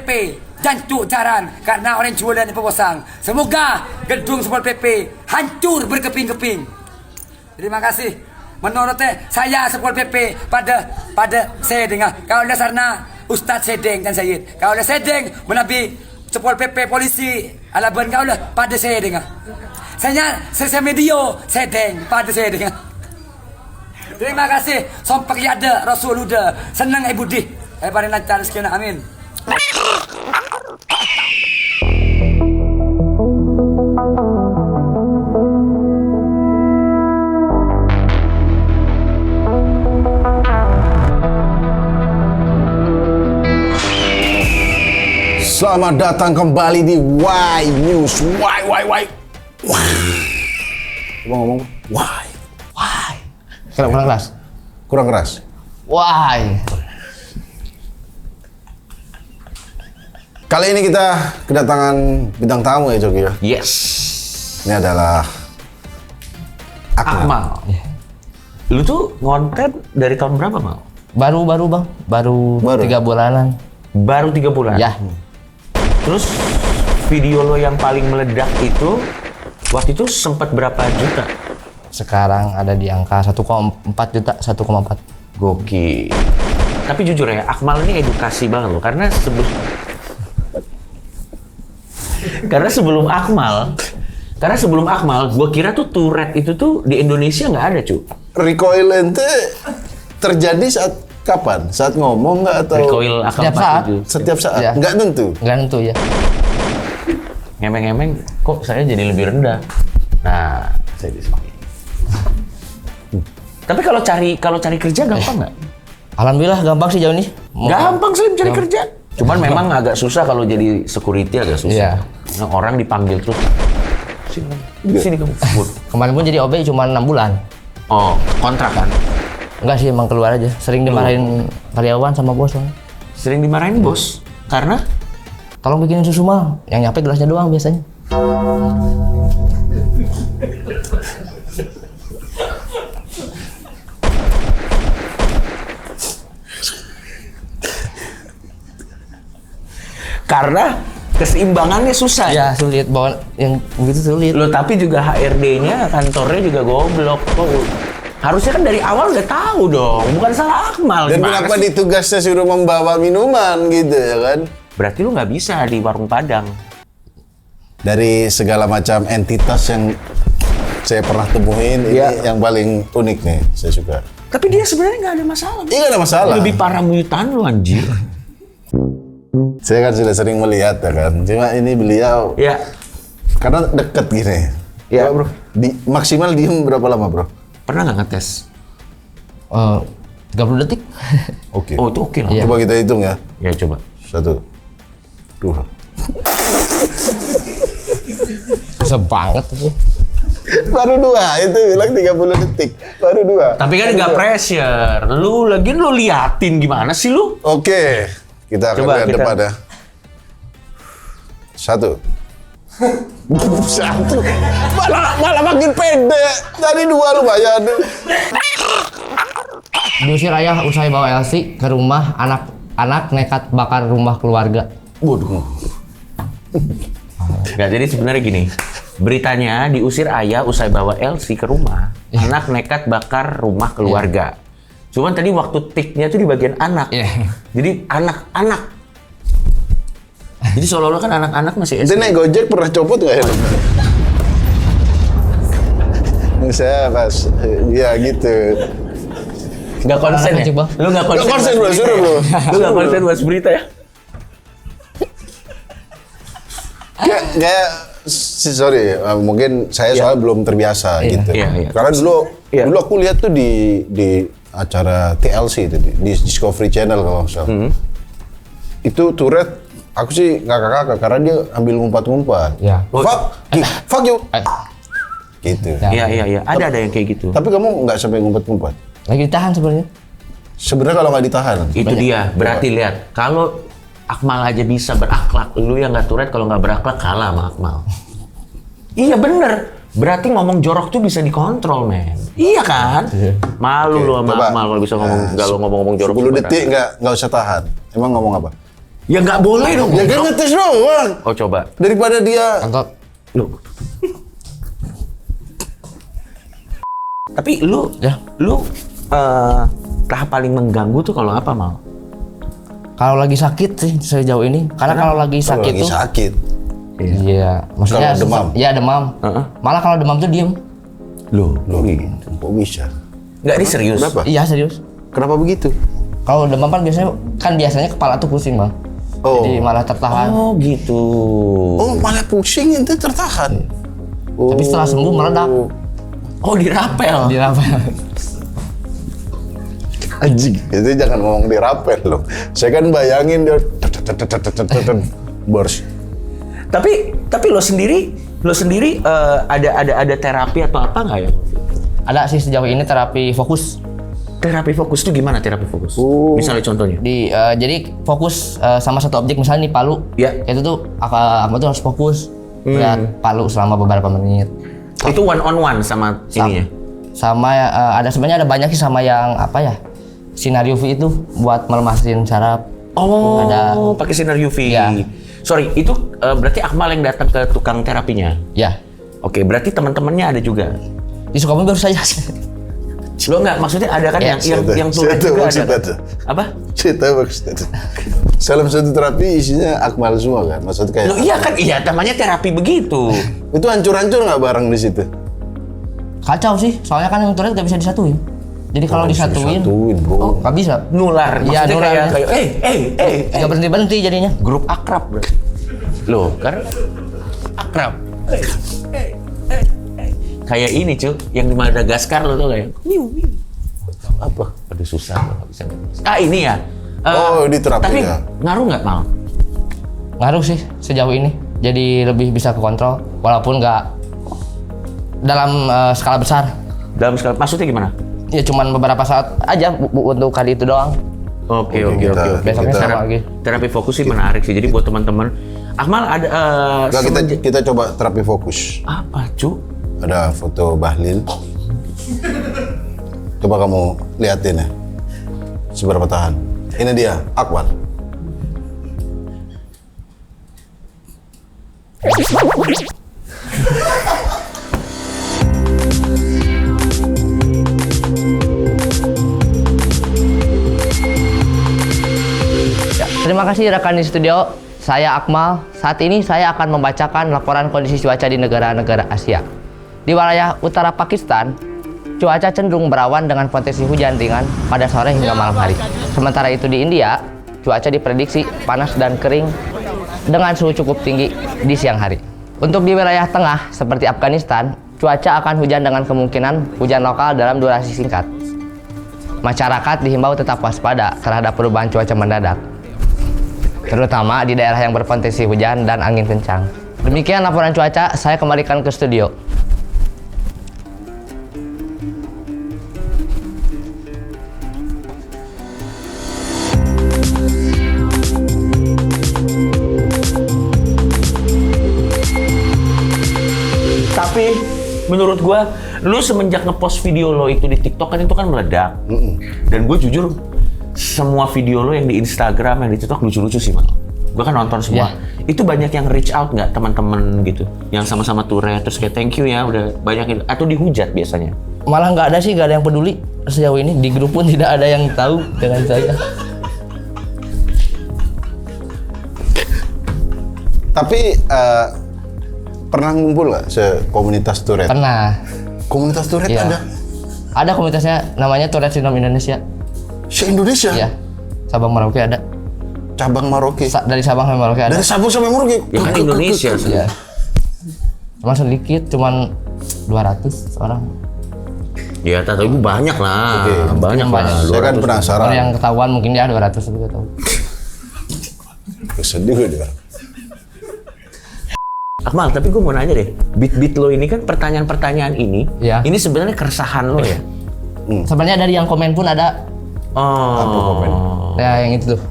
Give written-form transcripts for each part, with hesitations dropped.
PP jancuk jaran karena orang jualan dan pembosang. Semoga gedung Satpol PP hancur berkeping-keping. Terima kasih. Menurut saya Satpol PP pada saya dengar kalau dasarnya Ustadz Sedeng dan Sayyid. Kalau Sedeng menabi Satpol PP polisi alaban kau lah pada saya dengar. Saya medio Sedeng pada saya dengar. Terima kasih. Sompak yada Rasul udah senang ibu di. Paling lancar sekian amin. Selamat datang kembali di Why News. Why. Coba ngomong. Why. Kurang keras. Kurang keras. Why. Kali ini kita kedatangan bintang tamu ya, Jogi ya. Yes. Ini adalah Akmal. Lu tuh ngonten dari tahun berapa, Mal? Baru bang. Baru 3 bulanan. Baru 3 bulan? Ya. Terus video lo yang paling meledak itu waktu itu sempat berapa juta? Sekarang ada di angka 1,4 juta, 1,4. Gokil. Tapi jujur ya, Akmal ini edukasi banget loh. Karena sebelum Akmal, gue kira tuh Tourette itu tuh di Indonesia nggak ada, cu. recoil ente terjadi saat kapan? Saat ngomong nggak atau Recoil Setiap saat. setiap saat? Ya. Nggak tentu. Nggak tentu ya. Ngemeng-ngemeng, kok saya jadi lebih rendah. Nah, saya di sini. Tapi kalau cari kerja gampang nggak? Alhamdulillah gampang sih jauh ini. Gampang sih cari kerja. Cuman memang agak susah kalau jadi security, agak susah. Iya. Nah, orang dipanggil terus. Sini kamu. Kemarin pun jadi OB cuma 6 bulan. Oh, kontrak kan? Enggak sih, emang keluar aja. Sering dimarahin karyawan sama bos. Sering dimarahin bos? Karena? Tolong bikinin susu mal. Yang nyampe gelasnya doang biasanya. Karena keseimbangannya susah. Ya sulit, bawa yang begitu sulit. Loh, tapi juga HRD-nya, kantornya juga goblok. Harusnya kan dari awal udah tahu dong, bukan salah Akmal. Dan kenapa ditugasnya suruh membawa minuman gitu ya kan? Berarti lu nggak bisa di warung Padang. Dari segala macam entitas yang saya pernah temuin, ini yang paling unik nih, saya suka. Tapi dia sebenarnya nggak ada masalah. Iya, nggak ada masalah. Lebih parah mutan lu, anjir. Saya kan sudah sering melihat ya kan, cuma ini beliau Ya. karena deket gini. Ya, bro. Maksimal diem berapa lama, bro? Pernah nggak ngetes? 30 detik. Oke. Oh, itu oke lah. Iya. Coba kita hitung ya. Ya, coba. 1, 2. Susah banget tuh. Baru 2, itu bilang 30 detik. Baru 2. Tapi kan nggak pressure. Lu liatin gimana sih lu? Oke. Kita akan Coba, lihat kita- depan ya. 1. 1. Malah makin pede. Tadi 2 lumayan. Diusir ayah usai bawa Elsie ke rumah, anak nekat bakar rumah keluarga. Waduh. Nggak, jadi sebenarnya gini. Beritanya diusir ayah usai bawa Elsie ke rumah. Anak nekat bakar rumah keluarga. Cuman tadi waktu tiknya tuh di bagian anak. Iya. Jadi anak-anak. Jadi seolah-olah kan anak-anak masih Itu SD. naik Gojek pernah copot nggak ya? Saya pas, ya gitu. Nggak konsen ya? Anak-anak, Bang. Lu nggak konsen, Nggak konsen, bahas bro, berita suruh, ya? bro. Lu nggak konsen bahas berita ya? Kayak sorry, mungkin saya soalnya belum terbiasa gitu. Iya. Karena Iya. dulu aku lihat tuh di acara TLC itu di Discovery Channel kalau nggak salah. Itu Tourette, aku sih ngakak-ngakak karena dia ambil ngumpat-ngumpat. Ya. Fuck you. Gitu. Ya. Iya. Ada yang kayak gitu. Tapi kamu nggak sampai ngumpat-ngumpat. Lagi ditahan sebenarnya. Sebenarnya kalau nggak ditahan. Itu dia. Berarti lihat, kalau Akmal aja bisa berakhlak, lu yang nggak Tourette kalau nggak berakhlak kalah sama Akmal. Iya bener. Berarti ngomong jorok tuh bisa dikontrol, men. Iya kan? Malu lu sama coba. Akmal kalau bisa ngomong, nggak lu ngomong-ngomong jorok. 10 tuh detik berat. nggak usah tahan. Emang ngomong apa? Ya nggak boleh dong. Ya kan ngetes doang. Oh coba. Daripada dia Contoh, Lu. Tapi lu, Ya. tahap paling mengganggu tuh kalau apa Mal? kalau lagi sakit sih sejauh ini. Karena kalau lagi kalau sakit lagi tuh, sakit. iya, maksudnya Kalau demam? Iya demam. Heeh. Malah kalau demam tuh diem. Lu, Loh, kok bisa? nggak ini serius? Kenapa? Iya serius. Kenapa begitu? Kalau demam kan biasanya kepala tuh pusing bang. Oh. Jadi malah tertahan. Oh gitu. Oh, malah pusing itu tertahan. Tapi setelah sembuh meledak. Oh dirapel. Dirapel. Anjing, itu jangan ngomong dirapel loh. Saya kan bayangin dia bors. Tapi lo sendiri ada terapi atau apa nggak ya? Ada sih sejauh ini terapi fokus. Terapi fokus itu gimana terapi fokus? Oh. Misalnya contohnya? Jadi fokus sama satu objek, misalnya nih palu. Ya. Itu tuh aku tuh harus fokus lihat palu selama beberapa menit. Itu one on one sama ininya? Sama sebenarnya ada banyak sih sama yang apa ya? Sinar UV itu buat melemasin saraf. Oh, Ada. pakai sinar UV. Ya. Sorry, itu berarti Akmal yang datang ke tukang terapinya? Ya. Oke, berarti teman-temannya ada juga? Di Sukabumi baru saja. Lo nggak, maksudnya ada kan Ya, yang tulen juga ada kan? Apa? Saya tahu maksudnya. Salam satu terapi isinya Akmal semua kan? Maksudnya kayak Lo iya kan, iya namanya terapi begitu. itu hancur-hancur nggak bareng di situ? Kacau sih, soalnya kan yang turun nggak bisa disatuin. Jadi kalau disatuin, bro. nggak bisa. Nular, Iya, maksudnya nular. kayak Nggak berhenti jadinya. grup akrab bro. Loh, kan akrab. Kayak ini cuy, yang di Madagaskar lo tau kayak. Apa? Aduh susah, nggak bisa. Ini ya. Oh, di terapi Tapi ya. ngaruh nggak Mal? Ngaruh sih sejauh ini. Jadi lebih bisa kekontrol, walaupun nggak dalam skala besar. Dalam skala, maksudnya gimana? Ya cuman beberapa saat aja untuk kali itu doang. Oke. Besoknya Kita- sama lagi. Terapi fokus sih menarik sih. Jadi buat teman-teman, Akmal ada Nggak, kita coba terapi fokus. apa cu? Ada foto Bahlil. Coba kamu liatin ya. Seberapa tahan. Ini dia, Akbar. Terima kasih rekan di studio. Saya Akmal. Saat ini saya akan membacakan laporan kondisi cuaca di negara-negara Asia. Di wilayah utara Pakistan, cuaca cenderung berawan dengan potensi hujan ringan pada sore hingga malam hari. Sementara itu di India, cuaca diprediksi panas dan kering dengan suhu cukup tinggi di siang hari. Untuk di wilayah tengah seperti Afghanistan, cuaca akan hujan dengan kemungkinan hujan lokal dalam durasi singkat. Masyarakat dihimbau tetap waspada terhadap perubahan cuaca mendadak, terutama di daerah yang berpotensi hujan dan angin kencang. Demikian laporan cuaca, saya kembalikan ke studio. Tapi menurut gua, lu semenjak ngepost video lo itu di TikTok kan itu kan meledak. Dan gue jujur, semua video lo yang di Instagram, yang di TikTok lucu-lucu sih, Mal. Gue kan nonton semua. Itu banyak yang reach out nggak teman-teman gitu, yang sama-sama Tourette, terus kayak thank you ya, udah banyak itu. Atau dihujat biasanya? Malah nggak ada sih, nggak ada yang peduli sejauh ini. Di grup pun tidak ada yang tahu dengan saya. Tapi pernah ngumpul nggak komunitas Tourette? Pernah. Komunitas Tourette Iya. ada? Ada komunitasnya, namanya Tourette Syndrome Indonesia. Se-Indonesia? Iya. Sabang Merauke ada. Cabang Maroke? Dari Sabang sampai Merauke ada. Dari Sabang sampai Maroke? Ya kan Indonesia. Iya. Cuma sedikit, cuman 200 orang. Ya, tapi banyak lah. Oke. Banyak Banyak. lah. Saya kan 200. penasaran. Kalau yang ketahuan mungkin dia 200 juga tahu. Sedih gue dia. Akmal, tapi gue mau nanya deh. Beat-beat lo ini kan pertanyaan-pertanyaan ini. Iya. Ini sebenarnya keresahan lo ya? Sebenarnya dari yang komen pun ada. Apa komen? Ya yang itu tuh.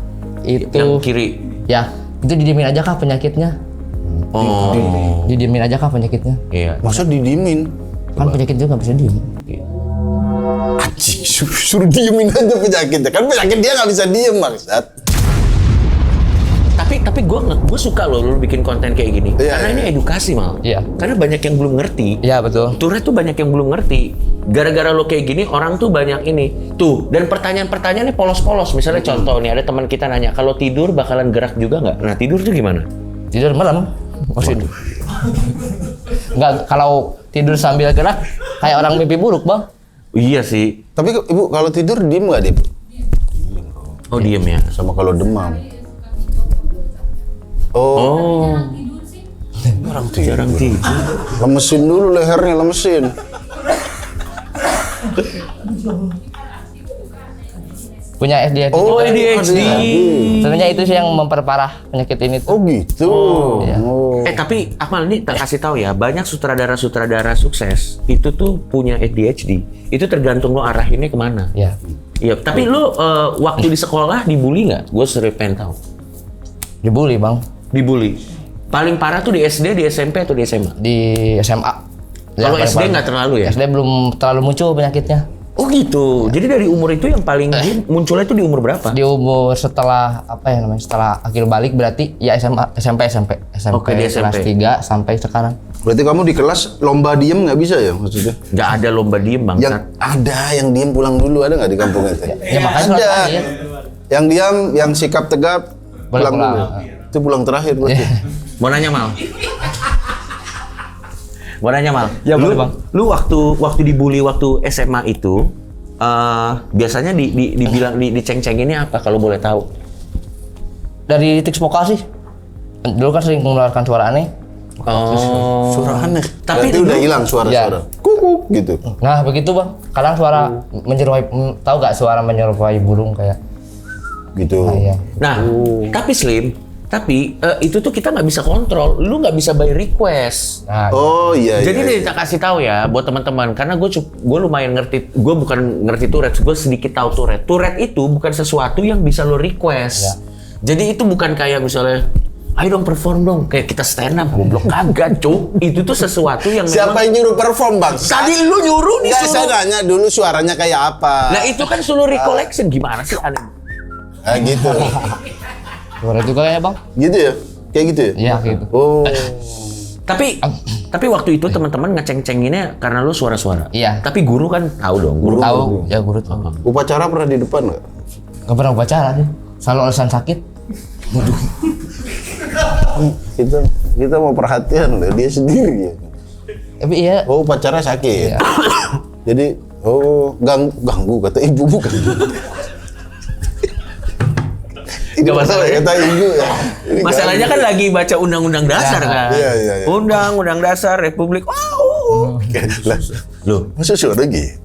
Itu Yang kiri. ya, itu didiemin aja kah penyakitnya? Oh. Didiemin aja kah penyakitnya? Iya. Masa didiemin? Kan penyakit juga nggak bisa diem. Anjing, suruh diemin aja penyakitnya. Kan penyakit dia nggak bisa diem, maksud. Tapi gue suka loh lu bikin konten kayak gini. Iya, Karena iya. ini edukasi mal. Iya. Karena banyak yang belum ngerti. Iya betul. Tourette tuh banyak yang belum ngerti. Gara-gara lo kayak gini orang tuh banyak ini. Tuh, dan pertanyaan-pertanyaannya polos-polos. Misalnya contoh nih ada teman kita nanya, kalau tidur bakalan gerak juga nggak? Nah tidur tuh gimana? Tidur malam. Maksudnya. Enggak, kalau tidur sambil gerak kayak orang mimpi buruk, Bang. Iya sih. Tapi Ibu kalau tidur diem nggak dia? Oh diem ya. Sama kalau demam. Oh. Orang tidur. Jarang tidur. Lemesin dulu lehernya, lemesin. Punya ADHD. Oh, juga. ADHD. Sebenarnya itu sih yang memperparah penyakit ini tuh. Oh gitu. Iya. Oh. Tapi Akmal ini tak kasih tahu ya, banyak sutradara-sutradara sukses itu tuh punya ADHD. Itu tergantung lo arahinnya kemana. Ya. Iya. Tapi lo waktu di sekolah dibully nggak? Gue sering pengen tahu. Dibully, Bang. Dibully. Paling parah tuh di SD, di SMP atau di SMA? Di SMA. Kalau paling SD parah. nggak terlalu ya? SD belum terlalu muncul penyakitnya. Oh gitu. Jadi dari umur itu yang paling munculnya itu di umur berapa? Di umur setelah apa ya namanya? Setelah akhir balik berarti ya SMA, SMP Oke, di kelas SMP. 3 sampai sekarang. Berarti kamu di kelas lomba diem nggak bisa ya maksudnya? Nggak ada lomba diem Yang bangsat. ada yang diem pulang dulu ada nggak di kampung itu? Ya makanya pulang ada. terakhir. Yang diam, yang sikap tegap Boleh pulang pulang. dulu. Itu pulang terakhir berarti. Mau nanya Mal? Mau nanya Mal? Ya, lu, boleh, Bang. Lu waktu dibully waktu SMA itu biasanya dibilang diceng-cenginnya apa kalau boleh tahu? Dari titik vokal sih. Dulu kan sering mengeluarkan suara aneh. Oh. Suara aneh. Tapi Berarti dulu- udah hilang suara-suara. Kukuk gitu. Nah begitu bang, kadang suara menyerupai, tahu gak suara menyerupai burung kayak? Gitu. Nah, iya. Nah, tapi Slim, itu tuh kita nggak bisa kontrol. Lu nggak bisa by request. Nah, Oh iya. Jadi iya, nih kita kasih tahu ya buat teman-teman, karena gue lumayan ngerti, gue bukan ngerti Tourette, gue sedikit tahu Tourette. Tourette itu bukan sesuatu yang bisa lo request. Ya. Jadi itu bukan kayak misalnya, ayo dong perform dong, kayak kita stand up, goblok kagak cuk. Itu tuh sesuatu yang Siapa yang nyuruh perform bang? Tadi lu nyuruh nih Nggak, saya suruh. nanya dulu suaranya kayak apa. Nah itu kan suruh recollection, gimana sih aneh? Gitu. suara juga kayaknya bang? Gitu ya? Kayak gitu ya? Iya gitu. Oh. Tapi waktu itu teman-teman ngeceng-cenginnya karena lu suara-suara. Iya. Tapi guru kan tahu dong, guru Tahu? Ya guru tuh. Upacara pernah di depan nggak? Gak pernah upacara sih. Selalu alasan sakit. Kita mau perhatian loh, dia sendiri ya. Tapi iya. Oh upacara sakit. Iya. Jadi ganggu kata ibu bukan. Nggak masalahnya. Kata ibu ya. Ini Masalahnya kan lagi baca undang-undang dasar kan. Iya, iya, iya. Undang-undang dasar Republik. ganggu. Lah, Loh, masa suara gitu?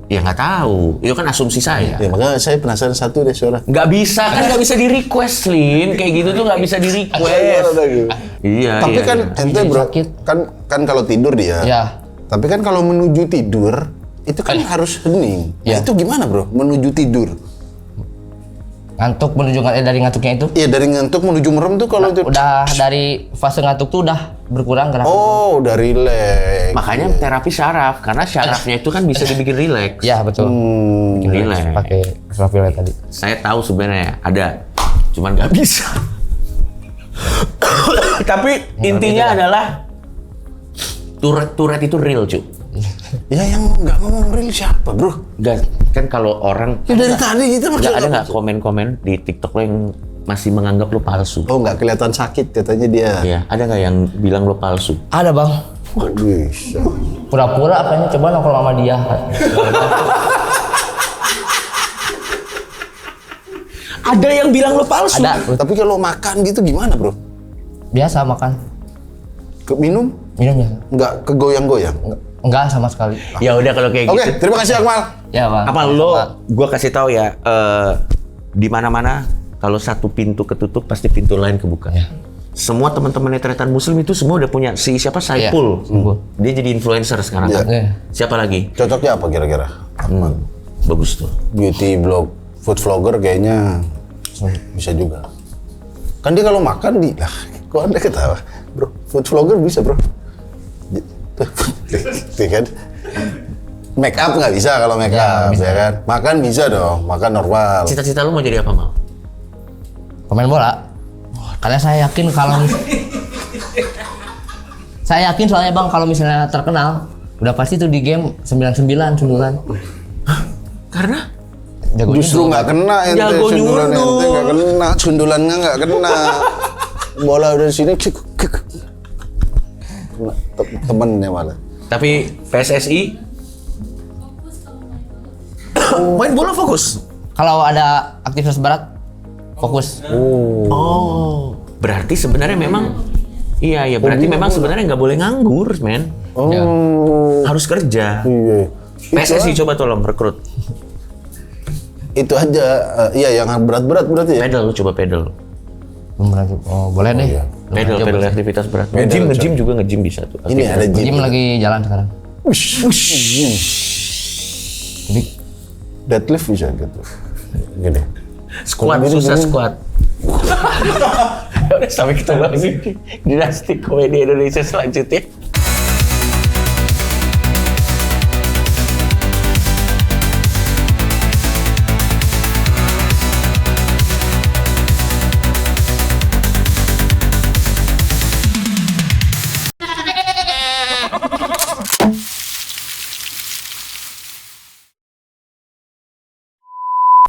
ya nggak tahu. Itu kan asumsi saya. Ya makanya saya penasaran satu deh suara. Nggak bisa kan, nggak bisa di request, Lin. Kayak gitu tuh nggak bisa di request. Iya. Tapi iya, kan iya. ente bro, Sakit. kan kalau tidur dia. Ya. Tapi kan kalau menuju tidur itu kan harus hening. Nah, Ya. itu gimana bro? Menuju tidur? Ngantuk menuju dari ngantuknya itu. Iya dari ngantuk menuju merem tuh kalau itu. Udah dari fase ngantuk tuh udah berkurang gerak. Oh, udah rileks. Makanya terapi syaraf, karena syarafnya itu kan bisa dibikin rileks. Ya betul. Bikin rileks. Pakai ultraviolet tadi. Saya tahu sebenarnya ada, cuman nggak bisa. Tapi intinya adalah Tourette itu real, cuy. Ya yang nggak ngomong real siapa bro? Nggak, kan kalau orang Ya dari tadi gitu nggak maksudnya. ada nggak komen-komen di TikTok lo yang masih menganggap lo palsu? Oh nggak kelihatan sakit katanya dia. Iya, ada nggak yang bilang lo palsu? Ada bang. Bisa. Pura-pura kayaknya coba nongkrong sama dia. Ada yang bilang lo palsu? Ada. Tapi kalau makan gitu gimana bro? Biasa makan. Minum? Minumnya. Nggak kegoyang-goyang? Enggak sama sekali. Ya udah kalau kayak Oke, gitu. terima kasih Akmal. Ya bang. Apa lo? Gua kasih tahu ya. Di mana-mana kalau satu pintu ketutup pasti pintu lain kebuka. Ya. Semua teman-teman netratan Muslim itu semua udah punya si siapa Saipul. Saipul. Dia jadi influencer sekarang Iya. kan. Iya. Siapa lagi? Cocoknya apa kira-kira? Bagus tuh. Beauty blog, food vlogger kayaknya bisa juga. Kan dia kalau makan lah, kok Anda ketawa? Bro, food vlogger bisa bro. Tuh kan? Make up nggak bisa kalau make up, ya kan? Makan bisa dong, makan normal. Cita-cita lu mau jadi apa, Mal? Pemain bola. Karena saya yakin saya yakin soalnya bang kalau misalnya terkenal udah pasti tuh di game 99 sundulan. Karena Jagonya Justru juga nggak kena ente, Jago sundulan nyundul. ente nggak kena, sundulannya nggak kena. Bola udah sini, kena temennya malah. tapi PSSI main bola fokus. kalau ada aktivitas berat fokus. Oh, berarti sebenarnya memang iya berarti memang sebenarnya nggak boleh nganggur, men. Oh, Ya. Harus kerja. iya. PSSI coba tolong rekrut. Itu aja, iya yang berat-berat berarti ya. Pedal lu coba pedal. Belum pernah coba. Oh boleh deh. iya. Pedal aktivitas berat. Pedal, Nge-gym juga nge-gym bisa tuh. Ini ada Gym gym. lagi jalan sekarang. Jadi Deadlift bisa gitu. Gini. Squat Gini, susah gini. squat. Udah sampai ketemu lagi di Dinasti Komedi Indonesia selanjutnya.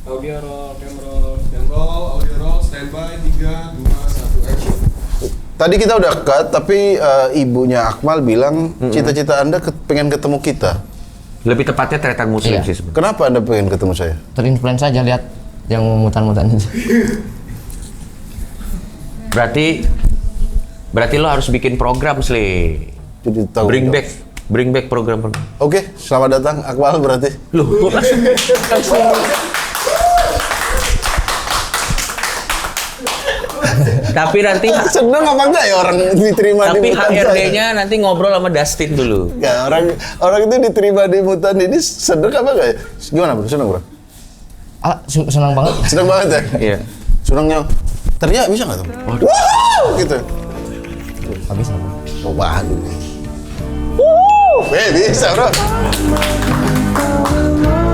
Audio roll, cam roll, dan roll, audio roll, standby, 3, 2, 1, action. Tadi kita udah cut, tapi ibunya Akmal bilang cita-cita Anda pengen ketemu kita. Lebih tepatnya tretan muslim Iya. sih sebenarnya. Kenapa Anda pengen ketemu saya? terinfluence aja lihat yang mutan-mutan itu. Berarti lo harus bikin program, Sli. Jadi tahu. Bring back program. Oke, selamat datang Akmal berarti. Loh, langsung Tapi nanti Seneng apa enggak ya orang diterima di tapi mutan saya? HRD-nya nanti ngobrol sama Dustin dulu. Nggak, orang itu diterima di mutan ini seneng apa enggak ya? Gimana bro? Seneng bro? Senang banget. Seneng banget ya? Iya. Senengnya teriak bisa nggak tuh? Waduh. Wow! Gitu. Habis apa? Coba dulu. Bisa bro.